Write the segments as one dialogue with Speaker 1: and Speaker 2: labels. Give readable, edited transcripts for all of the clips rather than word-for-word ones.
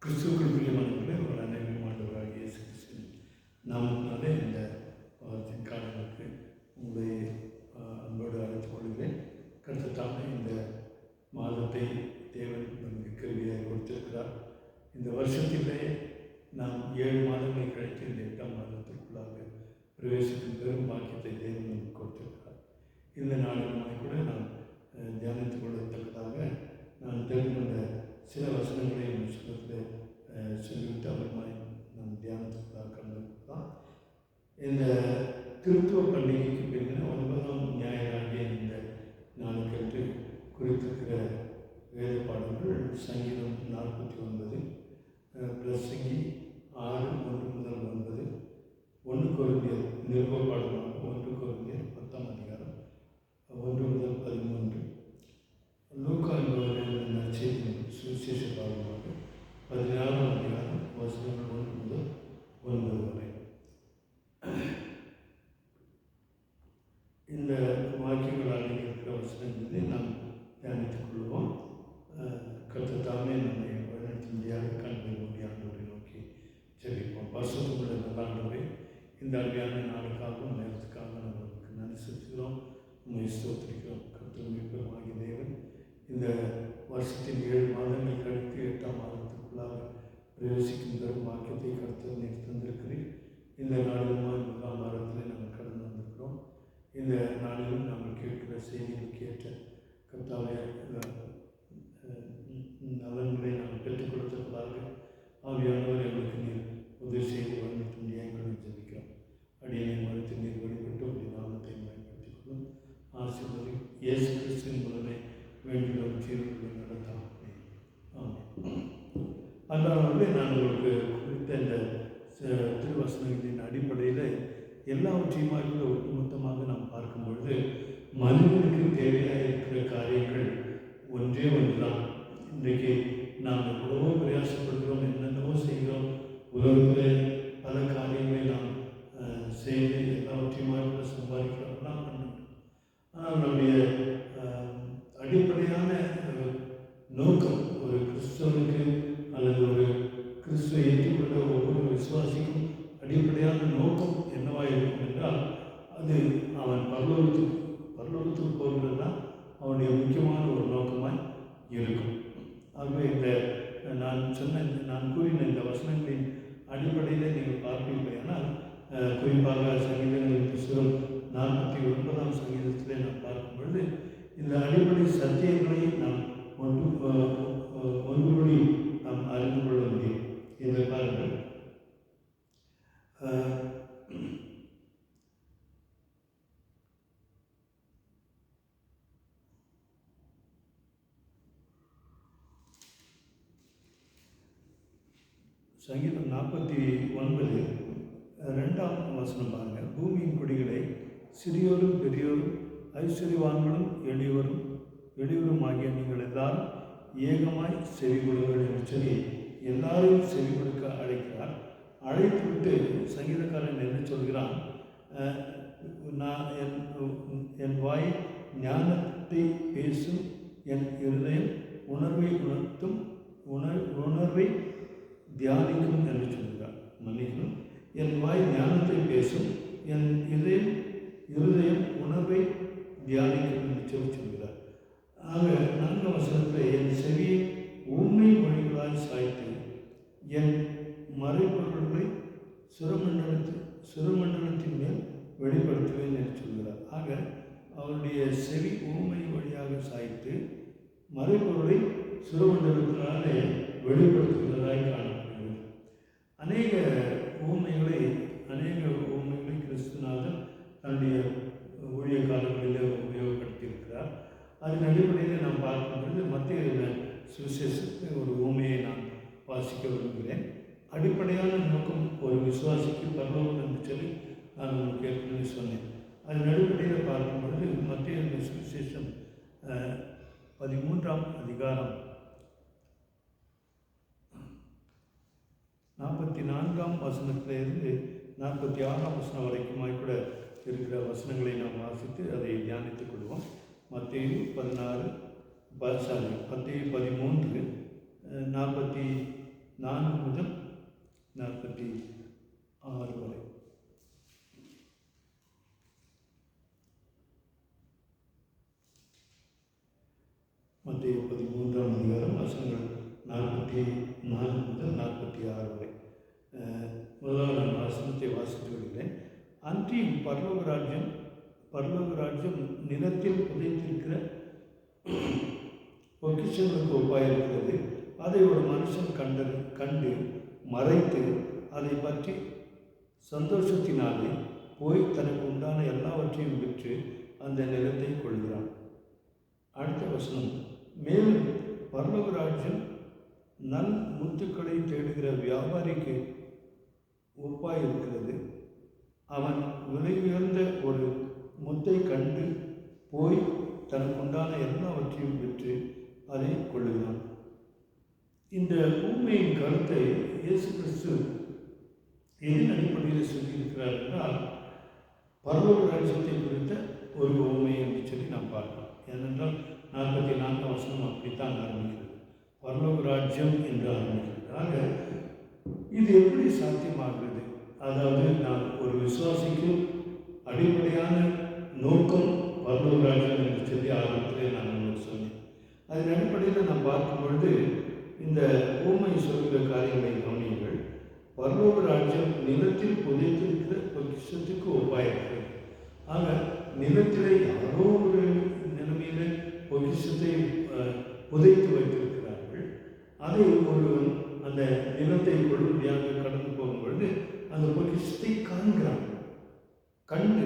Speaker 1: கிறிஸ்துவுக்குள் பிரியமானவர்களே, உங்கள் அனைவரும் ஆண்டவராகிய இயேசு கிறிஸ்துவின் நாமத்தினாலே இந்த வாரத்தின் காலங்களுக்கு உங்களை அன்போடு அழைத்துக் கொள்கிறேன். கர்த்தர் தாமே இந்த மாதத்தை தேவன் நமக்கு கிருபையாக கொடுத்திருக்கிறார். இந்த வருஷத்திலே நாம் 7 மாதங்களை கழித்து இந்த 8ஆம் மாதத்திற்குள்ளாக பிரவேசிக்கும் பெரும் பாக்கியத்தை தேவன் நமக்கு கொடுத்திருக்கிறார். இந்த நாளிலுமாய் கூட நாம் தியானித்துக் கொள்ளத்தக்கதாக நான் தெரிந்து கொண்ட சில வசனங்களை என் சொல்லத்தில் சொல்லிவிட்டு அப்புறமாய் நாம் தியானத்துக்காக கலந்துதான். இந்த கிறிஸ்துவ பண்டிகைக்கு பின்னர் 9ஆம் ஞாயிறாகிய இந்த நாளுக்கென்று குறித்திருக்கிற வேத பாடல்கள் சங்கீதம் 49, பிரசங்கி 6:1-9, 1 கொரிந்தியர் நிருப பாடமாக 1 கொரிந்தியர் 10ஆம் அதிகாரம் 1-13, லூக்கா என்பவரின் நற்செய்தியின் சுவிசேஷ பாடமாக 16ஆம் அதிகாரம் வசனங்கள் 1-9 வரை. இந்த வாக்கியங்களால் இருக்கிற வசனங்களை நாம் தியானித்துக் கொள்வோம். கர்த்தர் தாமே நம்மை வழிநடத்தும்படியாக கண்களை மூடி ஆண்டவரை நோக்கி ஜெபிப்போம். பரிசுத்தமுள்ள நல்ல ஆண்டவரே, இந்த அருமையான நாளுக்காகவும் நேரத்துக்காக நம்மளுக்கு நன்றி செலுத்துகிறோம், உண்மை ஸ்தோத்திரிக்கிறோம். கர்த்தர் மீட்பருமாகிய தேவன் இந்த வருஷத்தின் 7 மாதங்கள் கழித்து 8ஆம் மாதத்துக்குள்ளாக பிரவேசிக்கும் பெரும் வாக்கியத்தை கர்த்தர் நீர் தந்திருக்கிறீர். இந்த நாளிலுமா 1ஆம் வாரத்தில் நாங்கள் கடந்து வந்திருக்கிறோம். இந்த நாளிலும் நாங்கள் கேட்கிற செய்திகளுக்கு ஏற்ற கர்த்தாவே நலன்களை நாங்கள் பெற்றுக் கொடுத்ததாக ஆவியானவர் எங்களுக்கு நீர் உதவி செய்து வழிநடத்த எங்களை ஜெபிக்கிறோம். அடியனை மறுத்து நீர் வழிபட்டு உடைய நாமத்தை பயன்படுத்திக் கொள்ளும். ஆசீர்வதி இயேசு கிறிஸ்துவின் மூலமே வேண்டிய சீர்களை நடத்தாம். அன்றாடவே நான் உங்களுக்கு குறித்த இந்த திருவசனங்களின் அடிப்படையில் எல்லாவற்றையுமா ஒட்டுமொத்தமாக நாம் பார்க்கும் பொழுது மனிதனுக்கு தேவையாக இருக்கிற காரியங்கள் ஒன்றே ஒன்றுதான். இன்றைக்கு நாம் எவ்வளவோ பிரயாசப்படுகிறோம், என்னென்னவோ செய்கிறோம், உலகத்தில் பல காரியங்களை நாம் செய்து எல்லாவற்றையுமாக சம்பாதிக்கிறோம்லாம் பண்ணணும். ஆனால் நம்முடைய அடிப்படையான நோக்கம் ஒரு கிறிஸ்தவனுக்கு அல்லது ஒரு கிறிஸ்துவை ஏற்றுக்கொண்ட ஒவ்வொரு விசுவாசிக்கும் அடிப்படையான நோக்கம் என்னவாக இருக்கும் என்றால், அது அவன் பரலோகத்துக்கு போகிறது தான் அவனுடைய முக்கியமான ஒரு நோக்கமாக இருக்கும். ஆகவே இந்த நான் கூறின இந்த வசனங்களின் அடிப்படையில் நீங்கள் பார்ப்பீர்களானால், குறிப்பாக சங்கீதங்களின் புத்தகம் 49ஆம் சங்கீதத்தில் நாம் பார்க்கும் பொழுது இந்த அடிப்படை சத்தியங்களை நாம் ஒன்றுபடி நாம் அறிந்து கொள்ள முடியும். இதை பாருங்கள், சங்கீதம் 49 2ஆம் வசனம் பாருங்கள். பூமியின் கொடிகளை சிறியோரும் பெரியோரும் ஐஸ்வர்யவான்களும் எளியோரும் ஆகிய நீங்கள் எல்லாரும் ஏகமாய் செவி கொடுங்கள் என்று சொல்லி எல்லாரையும் செவி கொடுக்க அழைக்கிறார். அழைத்துவிட்டு சங்கீதக்காரன் என்ன சொல்கிறான், நான் என் வாய் ஞானத்தை பேசும், என் இருதயம் உணர்வை தியானிக்கும் என்று சொல்கிறார். மன்னிக்கும், என் வாய் ஞானத்தை பேசும், என் இருதயம் உணர்வை தியானிக்கும் என்று சொல்கிறார். ஆக 4ஆம் வசனத்தில் என் செவியை உண்மை மொழிகளாய் சாய்த்து என் மறைபொருள்களை சுரமண்டலத்தின் மேல் வெளிப்படுத்துவேன் என்று சொல்கிறார். ஆக அவருடைய செவி ஊமை வழியாக சாய்த்து மறைபொருளை சுரமண்டலத்தினாலே வெளிப்படுத்துகிறதாய் காணப்படுகிறது. அநேக ஊமைகளை கிறிஸ்துநாதன் தன்னுடைய ஊழிய காலங்களில் உபயோகப்படுத்தியிருக்கிறார். அதன் அடிப்படையில் நாம் பார்க்கும்பொழுது மத்திய சுவிசேஷத்தை ஒரு ஊமையை நான் வாசிக்க விரும்புகிறேன். அடிப்படையான நோக்கம் ஒரு விசுவாசிக்கு பரலோகம் என்று சொல்லி நான் உங்களுக்கு ஏற்கனவே சொன்னேன். அதன் அடிப்படையில் பார்க்கும்பொழுது மத்திய சுவிசேஷம் 13ஆம் அதிகாரம் 44ஆம் வசனத்திலிருந்து 46ஆம் வசனம் வரைக்குமாய் கூட இருக்கிற வசனங்களை நாம் வாசித்து அதை தியானித்துக் கொள்வோம். மத்தேயு 13 43 44 4 முதல் 46 வரை. மத்திய 13ஆம் அதிகாரம் வசனங்கள் 44 முதல் 46 வரை. முதலாவது நான் வசனத்தை வாசித்து வருகிறேன். அன்றியும் பரலோக ராஜ்யம் நிலத்தில் புதைத்திருக்கிற பொக்கிஷங்களுக்கு ஒப்பாயிருக்கிறது. அதை ஒரு மனுஷன் கண்டு மறைத்து அதை பற்றி சந்தோஷத்தினாலே போய் தனக்கு உண்டான எல்லாவற்றையும் விற்று அந்த நிலத்தை கொள்கிறான். அடுத்த வசனம், மேலும் பரலோக ராஜ்யம் நல் முத்துக்களை தேடுகிற வியாபாரிக்கு ஒப்பாயிருக்கிறது. அவன் விலை உயர்ந்த ஒரு முத்தை கண்டு போய் தனக்குண்டான எல்லாவற்றையும் விற்று அதை கொள்ளுகிறான். இந்த உண்மையின் கருத்தை இயேசு கிறிஸ்து எதன் அடிப்படையில் சொல்லியிருக்கிறார் என்றால், பரலோக ராஜ்யத்தை குறித்த ஒரு உண்மை என்று சொல்லி நாம் பார்க்கலாம். ஏனென்றால் 44ஆம் வசனம் அப்படித்தான் ஆரம்பிக்கிறது, பரலோக ராஜ்யம் என்று ஆரம்பிக்கிறது. ஆக இது எப்படி சாத்தியமாகிறது? அதாவது நான் ஒரு விசுவாசிக்கு அடிப்படையான நோக்கம் பரலோக ராஜ்யம் என்று சொல்லி ஆரம்பத்திலே நான் உங்களுக்கு சொன்னேன். அதன் அடிப்படையில் நாம் பார்க்கும் பொழுது இந்த ஊமை சொல்கிற காரியங்களை கவனியுங்கள். பரலோக ராஜ்யம் நிலத்தில் புதைத்திருக்கிற பொக்கிஷத்துக்கு ஒப்பாயிருக்கிறது. ஆக நிலத்திலே யாரோ ஒரு நிலைமையில பொக்கிஷத்தை புதைத்து வைத்திருக்கிறார்கள். அதை ஒருவன் அந்த நிலத்தை கொள்ளும்படியாக கடந்து போகும் பொழுது அந்த பொக்கிஷத்தை காண்கிறான். கண்டு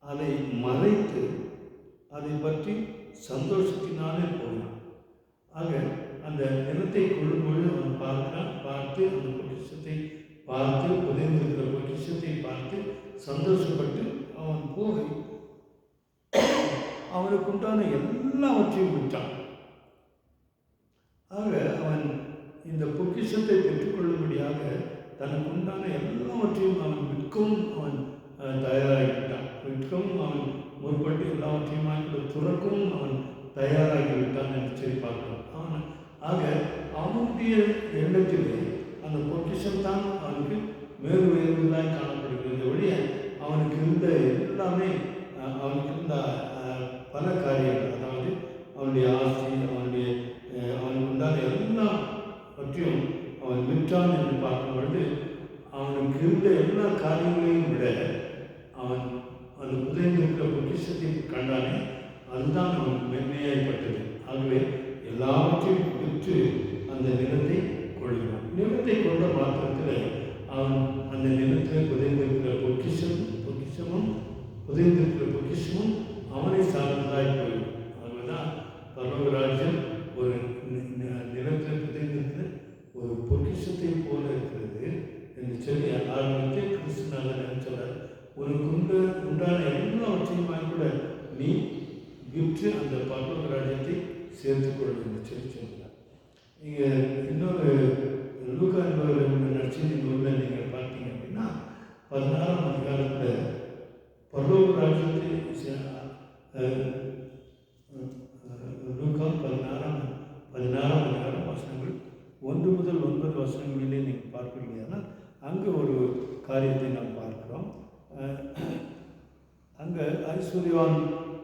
Speaker 1: அதை மறைத்து அதை பற்றி சந்தோஷத்தினாலே போகிறான். ஆக அந்த நிலத்தை கொள்ளும்பொழுது அவன் பார்த்து அந்த பொக்கிஷத்தை பார்த்து புதைந்திருக்கிற பொக்கிஷத்தை பார்த்து சந்தோஷப்பட்டு அவன் போய் அவனுக்கு உண்டான எல்லாவற்றையும் விட்டான். ஆக அவன் இந்த பொக்கிஷத்தை பெற்றுக்கொள்ளும்படியாக தனக்கு உண்டான எல்லாவற்றையும் அவன் விற்கவும் அவன் தயாராகிவிட்டான். விற்கவும் அவன் முற்பட்டு எல்லாவற்றையுமாக துறக்கவும் அவன் தயாராகிவிட்டான் என்று சொல்லி பார்க்கலாம். ஆக அவனுடைய எண்ணத்திலே அந்த பொக்கிஷம் தான் அவனுக்கு மேல் உயர்ந்ததாய் காணப்படுகிறது. ஒழிய அவனுக்கு இருந்த எல்லாமே அவனுக்கு இருந்த பல காரியங்கள், அதாவது அவனுடைய ஆசை, அவனுக்கு உண்டான எல்லாம் பற்றியும் அவன் விற்றான் என்று பார்க்கும் பொழுது அவனுக்கு இருந்த எல்லா காரியங்களையும் விட அவன் அந்த புதைந்திருக்கிற பொக்கிஷத்தை கண்டானே அதுதான் அவனுக்கு மென்மையாய்ப்பட்டது. ஆகவே எல்லாவற்றையும் விற்று அந்த நிலத்தை கொள்கிறான். நிலத்தை கொண்ட மாத்திரத்தில் அவன் அந்த நிலத்தில் புதைந்திருக்கிற பொக்கிஷமும் அவனை சார்ந்ததாய் போயிடும். ஆகவேதான் பரலோக ராஜ்யம் ஒரு நிலத்தில் புதைந்திருக்கிற ஒரு பொக்கிஷத்தை போல இருக்கிறது என்று சொல்லி ஆரம்பித்து கிறிஸ்துநாதர் நினைச்சார். உனக்கு உண்டான எல்லாவற்றையுமா கூட நீ விற்று அந்த பரலோக ராஜ்யத்தை சேர்த்துக்கொள்ளும் என்று சொல்லி சொல்கிறார். நீங்கள் இன்னொரு லூக்கா என்பவர் நற்செய்தி நூலில் நீங்கள் பார்த்தீங்க அப்படின்னா 16ஆம் அதிகாரத்தில் பரலோக ராஜ்யத்தை லூக்கா 16ஆம் அதிகாரம் வசனங்கள் 1 முதல் 9 வசனங்களிலே நீங்கள் பார்ப்பீங்கன்னா அங்கே ஒரு காரியத்தை நாம் பார்க்கிறோம். அங்கே ஐஸ்வர்யவான்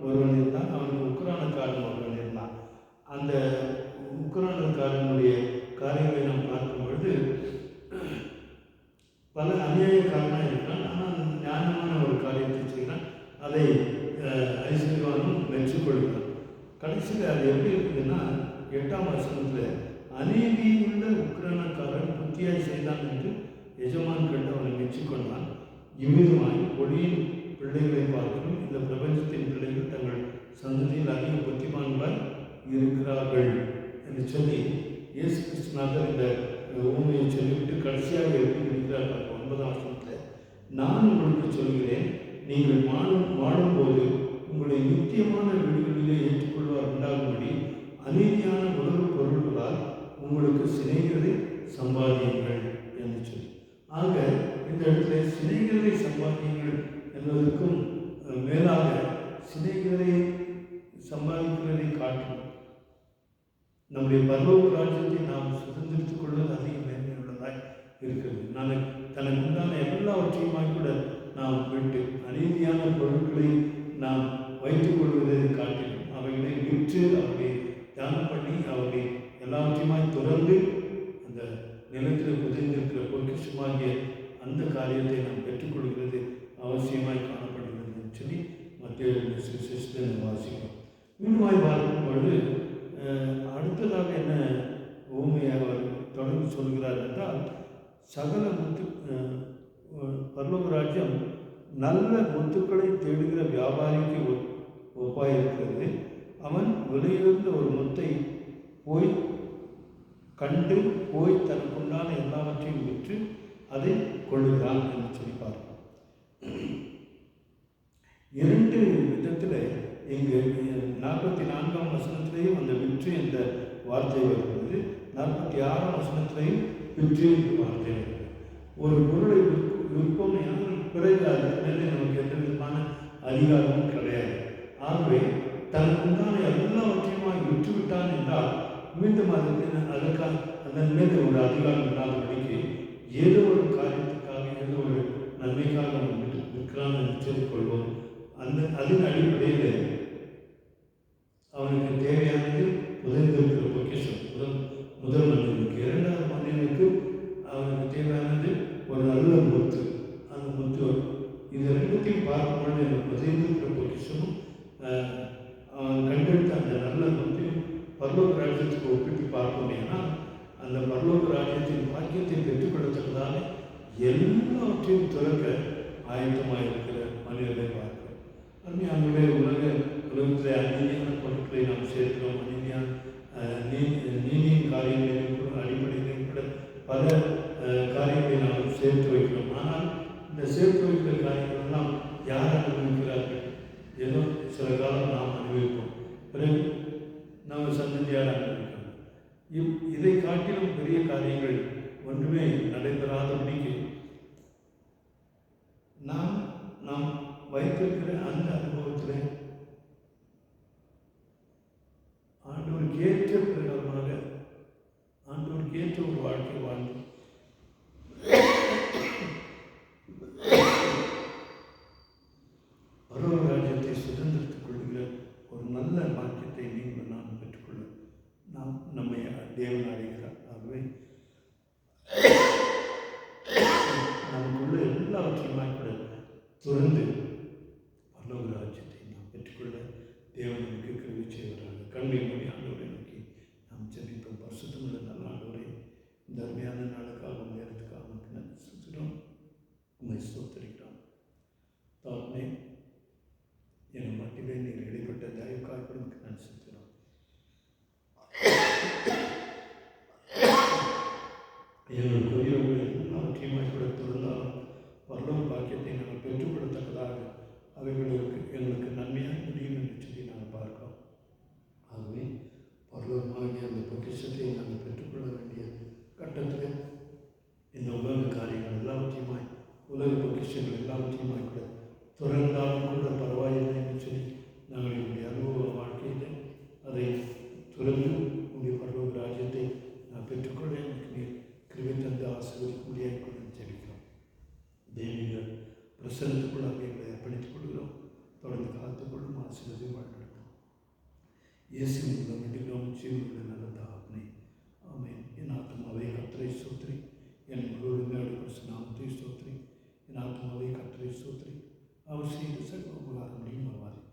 Speaker 1: ஒருவன் இருந்தான், அவனுக்கு உக்ரானக்காரன் ஒருவன் இருந்தான். அந்த உக்ரானக்காரனுடைய காரியங்களை நாம் பார்க்கும் பொழுது பல அநியாயக்காரனாக இருக்கிறான். ஆனால் ஞானமான ஒரு காரியத்தை செய்கிறான். அதை ஐஸ்வர்யவானும் மெச்சுக்கொள்கிறான். கடைசியில் அது எப்படி இருக்குதுன்னா 8ஆம் வசனத்தில் அநீதியுள்ள உக்ரானக்காரன் புத்தியாய் செய்தான் என்று எஜமான் கண்டு அவனை மெச்சிக்கொண்டான். இவ்விதமாய் ஒளியின் பிள்ளைகளை பார்க்கணும் இந்த பிரபஞ்சத்தின் பிள்ளைகள் தங்கள் சந்ததியில் அதிக புத்திமான்களாய் இருக்கிறார்கள் என்று சொல்லி இயேசு கிறிஸ்துநாதர் இந்த உண்மையை சொல்லிவிட்டு கடைசியாக எப்படி இருக்கிறார்கள் 9ஆம் வசனத்தில், நான் உங்களுக்கு சொல்கிறேன், நீங்கள் வாழும்போது உங்களுடைய நித்தியமான வீடுகளிலே ஏற்றுக்கொள்வார் உண்டாகும்படி அநீதியான உணவு பொருள்களால் உங்களுக்கு சிநேகிதரை சம்பாதியுங்கள் என்று சொல்லி. ஆக இந்த இடத்துல சிநேகிதரை சம்பாதியுங்கள் என்பதற்கும் மேலாக சிநேகிதரை சம்பாதிக்கிறதை காட்டும் நம்முடைய பரலோக ராஜ்யத்தை நாம் சுதந்திரித்துக் எல்லாவற்றையுமாய் கூட நாம் விட்டு அநீதியான பொருட்களை நாம் வைத்துக் கொள்வதை காட்டிலும் அவைகளை விற்று அவர்களை தியானம் பண்ணி அவர்களை எல்லாவற்றையுமாய் தொடர்ந்து அந்த நிலத்தில் புதைந்திருக்கிற பொக்கிஷமாகிய அந்த காரியத்தை நாம் பெற்றுக்கொள்கிறது அவசியமாய் காணப்படுகிறது சொல்லி மத்திய சிஸ்டம் வாசிக்கிறோம். மீண்டுமாய் பார்க்கும் பொழுது அடுத்ததாக என்ன ஊமையை அவர் தொடர்ந்து சொல்கிறார் என்றால், சகல முத்து பரலோக ராஜ்யம் நல்ல முத்துக்களை தேடுகிற வியாபாரிக்கு ஒப்பாயிருக்கிறது. அவன் விலையுயர்ந்த ஒரு முத்தை போய் கண்டு போய் தனக்குண்டான எல்லாவற்றையும் விற்று அதை கொள்ளுகிறான் என்று சொல்லி பார்ப்போம். 2 விதத்தில் இங்கு 44ஆம் வசனத்திலேயும் அந்த விற்று என்ற வார்த்தை வருகிறது, 46ஆம் வசனத்திலேயும் விற்று என்ற வார்த்தை வருகிறது. ஒரு பொருளை விற்போம் என்றால் பிறகு அதற்கு மேலே நமக்கு எந்த விதமான அதிகாரமும் கிடையாது. ஆகவே தனக்குண்டான எல்லாவற்றையுமாய் விற்றுவிட்டான் என்றால் மீண்டும் அதற்காக அதன் மீது ஒரு அதிகாரம் இல்லாதபடிக்கு ஏதோ ஒரு காரியத்துக்காக ஏதோ ஒரு நன்மைக்காக அவன் விற்கிறான் என்று சொல்லிக்கொள்வோம். அதன் அடிப்படையில் அவனுக்கு தேவையானது புதைந்திருக்கிற பொக்கிஷம் முதல் மனிதனுக்கு, 2வது மனிதனுக்கு அவனுக்கு தேவையானது ஒரு நல்ல முத்து. அந்த முத்து இது 2த்தையும் பார்க்கும்பொழுது எனக்கு புதைந்திருக்கிற பொக்கிஷமும் அவன் கண்டெடுத்த அந்த நல்ல முத்தையும் பரலோக ராஜ்யத்துக்கு ஒப்பிட்டு பார்ப்போம். ஏன்னா அந்த பரலோக ராஜ்யத்தின் பாக்கியத்தை பெற்றுக்கொள்ளத்தக்கதான எல்லாவற்றையும் துறக்க ஆயத்தமாக இருக்கிற மனிதர்களை பார்க்கிறோம். அருமையானவர்களே, உலகத்தில் அநீதியான பொருட்களை நாம் சேர்க்கிறோம். அநீதியான நீதியின் காரியங்களிலும் கூட அடிப்படையிலும் கூட பல காரியங்களை நாம் சேர்த்து வைக்கிறோம். ஆனால் இந்த சேர்த்து வைக்கிற காரியங்கள் எல்லாம் யார் அனுபவிக்கிறார்கள்? ஏதோ சில காலம் நாம் அனுபவிப்போம், பிறகு நம்ம சந்ததியார் அனுபவிக்கிறோம். இதை காட்டிலும் பெரிய காரியங்கள் ஒன்றுமே நடைபெறாதபடிக்கு நாம் வைத்திருக்கிற அந்த அனுபவத்தில் ஆண்டவருக்கு ஏற்ற பிரகாரமாக ஆண்டவருக்கு ஏற்ற ஒரு வாழ்க்கை வாழ்ந்து பரலோக ராஜ்யத்தை சுதந்திரத்துக் கொள்கிற ஒரு நல்ல பாக்கியத்தை நீங்கள் நான் பெற்றுக்கொள்ள நம்மை தேவன் அடைகிறார். ஆகவே நமக்குள்ள எல்லாவற்றையுமாய் கூட துறந்து பரலோக ராஜ்யத்தை நாம் பெற்றுக்கொள்ள தேவன் நமக்கு கிருபை செய்வாராக. கல்வி மொழி ஆண்டவரை நோக்கி நாம் ஜெபிப்போம். பரிசுத்தமுள்ள நல்ல ஆண்டவரே, இந்த அருமையான நாளுக்காக நேரத்துக்காக நமக்கு நன்றி செலுத்துகிறோம், உண்மை ஸ்தோத்திரிக்கிறோம். தாழ்மே என் மட்டிலே நீர் இடைப்பட்ட தயவுக்காக நமக்கு நன்றி செலுத்துகிறோம். எங்களுக்கு உயிரோடு எல்லாவற்றையுமாய் கூட தொடர்ந்தாலும் பரலோக பாக்கியத்தை நாங்கள் பெற்றுக்கொள்ளத்தக்கதாக அவைகளுக்கு எங்களுக்கு நன்மையாக முடியும் என்று சொல்லி நாங்கள் பார்க்கிறோம். ஆகவே பரலோகமாகிய அந்த பொக்கிஷத்தை நாங்கள் பெற்றுக்கொள்ள வேண்டிய கட்டத்தில் இந்த உலக காரியங்கள் எல்லாவற்றையுமாய் உலக பொக்கிஷங்கள் எல்லாவற்றையுமாய் கூட துறந்தாலும் கூட பரவாயில்லை என்று சொல்லி நாங்கள் என்னுடைய அனுபவ வாழ்க்கையில் அதை துறந்து உங்களுடைய பரலோக ராஜ்யத்தை நான் பெற்றுக்கொள்ள எனக்கு நீர் கிருபை தந்து ஆசீர்வதிக்க முடியாது கொண்டு ஜெபிக்கிறோம். தெய்வீக பிரசன்னத்துக்குள்ளாக எங்களை அர்ப்பணித்துக் கொள்கிறோம். தொடர்ந்து காத்துக்கொள்ளும் ஆசீர்வதி வாழ்க்கணும். இயேசுவின் மூலம் வேண்டுகிறோம் ஜீவனுள்ள நல்ல தகப்பனே, ஆமென். என் ஆத்துமாவே கர்த்தரை ஸ்தோத்திரி, என் முழுவதும் நாமத்தை ஸ்தோத்திரி. என் ஆத்துமாவே கர்த்தரை ஸ்தோத்திரி, அவர் செய்த சர்வ உபகாரங்களையும் மறவாதே.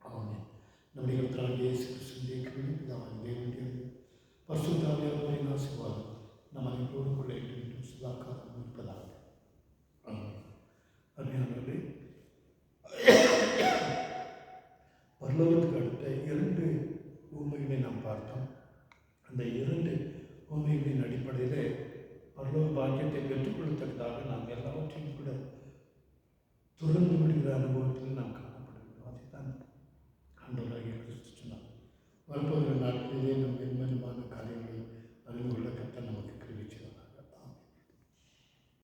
Speaker 1: ஆமென். நம்முடைய கர்த்தராகிய இயேசு கிறிஸ்துவின் கிருபை, பிதாவாகிய தேவனுடைய பரிசுத்த ஆவியானவரின் ஆசீர்வாதம் நம் அனைவரோடும் கூட என்றும் சதா காலம் இருப்பதாக. ஆமென். அருமையானவர்களே, பரலோகத்துக்கு அடுத்த 2 உண்மைகளை நாம் பார்த்தோம். அந்த 2 உண்மைகளின் அடிப்படையில் பரலோக பாக்கியத்தை பெற்றுக்கொள்ளத்தக்கதாக நாம் எல்லாவற்றையும் கூட துறந்து விடுகிற அனுபவத்தில் நாம்